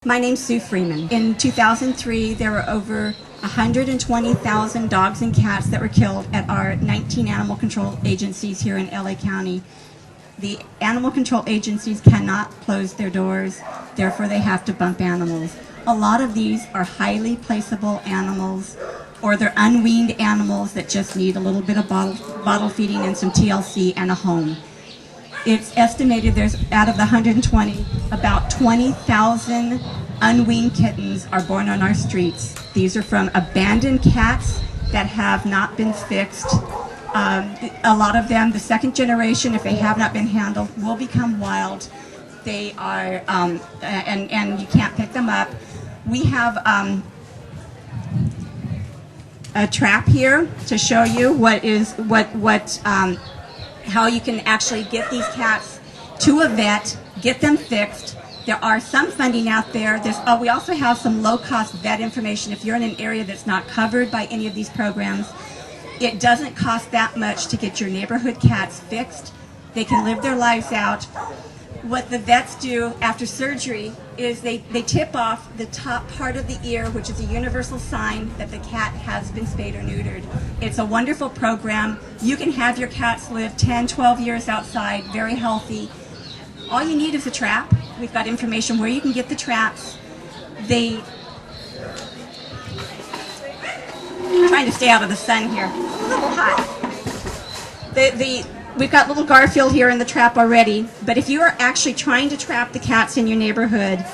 My name's Sue Freeman. In 2003, there were over 120,000 dogs and cats that were killed at our 19 animal control agencies here in LA County. The animal control agencies cannot close their doors, therefore they have to bump animals. A lot of these are highly placeable animals, or they're unweaned animals that just need a little bit of bottle feeding and some TLC and a home. It's estimated there's, out of the 120, about 20,000 unweaned kittens are born on our streets. These are from abandoned cats that have not been fixed. A lot of them, the second generation, if they have not been handled, will become wild. They are, and you can't pick them up. We have a trap here to show you how you can actually get these cats to a vet, get them fixed. There are some funding out there. We also have some low-cost vet information if you're in an area that's not covered by any of these programs. It doesn't cost that much to get your neighborhood cats fixed. They can live their lives out. What the vets do after surgery is they tip off the top part of the ear, which is a universal sign that the cat has been spayed or neutered. It's a wonderful program. You can have your cats live 10, 12 years outside, very healthy. All you need is a trap. We've got information where you can get the traps. I'm trying to stay out of the sun here. It's a little hot. We've got little Garfield here in the trap already, but if you are actually trying to trap the cats in your neighborhood,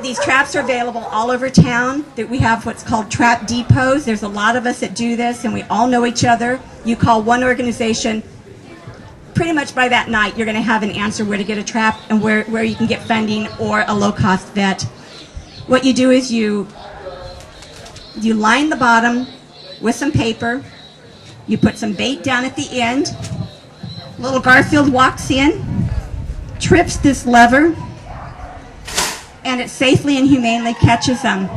these traps are available all over town. We have what's called trap depots. There's a lot of us that do this, and we all know each other. You call one organization, pretty much by that night, you're going to have an answer where to get a trap and where you can get funding or a low-cost vet. What you do is you line the bottom with some paper. You put some bait down at the end. Little Garfield walks in, trips this lever, and it safely and humanely catches them.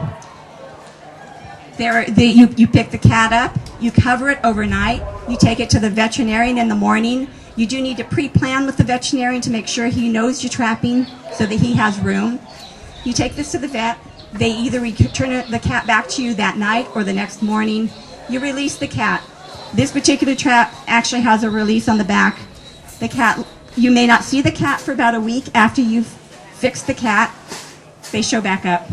You pick the cat up, you cover it overnight, you take it to the veterinarian in the morning. You do need to pre-plan with the veterinarian to make sure he knows you're trapping so that he has room. You take this to the vet. They either return the cat back to you that night or the next morning. You release the cat. This particular trap actually has a release on the back. The cat, you may not see the cat for about a week after you've fixed the cat. They show back up.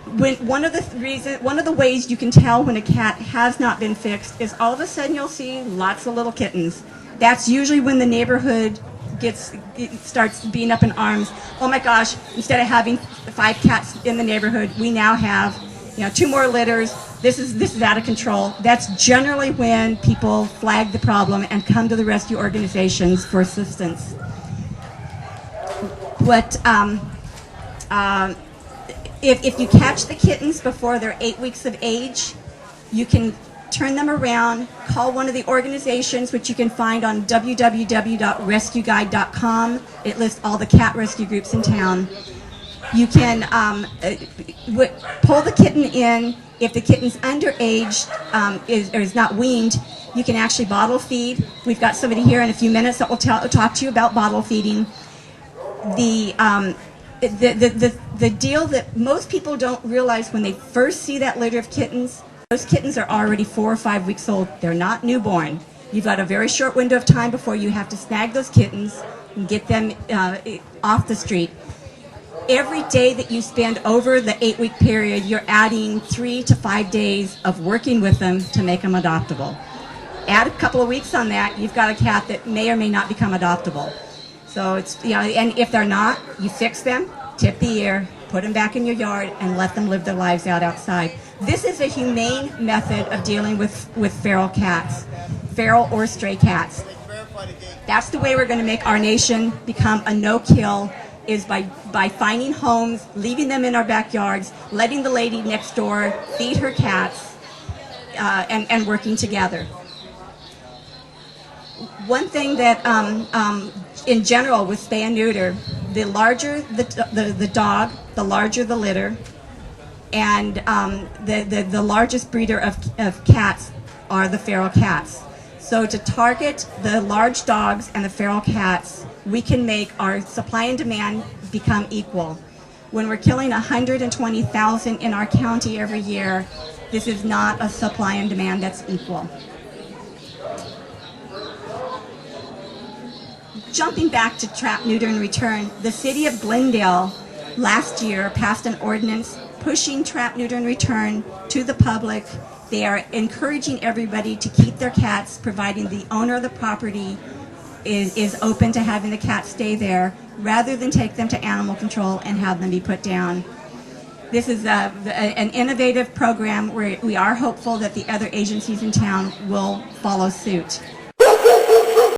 One of the ways you can tell when a cat has not been fixed is all of a sudden you'll see lots of little kittens. That's usually when the neighborhood starts being up in arms. Oh my gosh, instead of having 5 cats in the neighborhood, we now have 2 more litters. This is out of control. That's generally when people flag the problem and come to the rescue organizations for assistance. If you catch the kittens before they're 8 weeks of age, you can turn them around, call one of the organizations, which you can find on www.rescueguide.com. It lists all the cat rescue groups in town. You can pull the kitten in. If the kitten's underage or is not weaned, you can actually bottle feed. We've got somebody here in a few minutes that will talk to you about bottle feeding. The deal that most people don't realize when they first see that litter of kittens, those kittens are already 4 or 5 weeks old. They're not newborn. You've got a very short window of time before you have to snag those kittens and get them off the street. Every day that you spend over the 8-week period, you're adding 3 to 5 days of working with them to make them adoptable. Add a couple of weeks on that, you've got a cat that may or may not become adoptable. So it's, and if they're not, you fix them, tip the ear, put them back in your yard, and let them live their lives out outside. This is a humane method of dealing with feral cats, feral or stray cats. That's the way we're going to make our nation become a no-kill, is by finding homes, leaving them in our backyards, letting the lady next door feed her cats, and working together. One thing that, in general, with spay and neuter, the larger the dog, the larger the litter, and the largest breeder of cats are the feral cats. So to target the large dogs and the feral cats, we can make our supply and demand become equal. When we're killing 120,000 in our county every year, this is not a supply and demand that's equal. Jumping back to trap, neuter, and return, the city of Glendale last year passed an ordinance pushing trap, neuter, and return to the public. They are encouraging everybody to keep their cats, providing the owner of the property is open to having the cats stay there, rather than take them to animal control and have them be put down. This is an innovative program where we are hopeful that the other agencies in town will follow suit.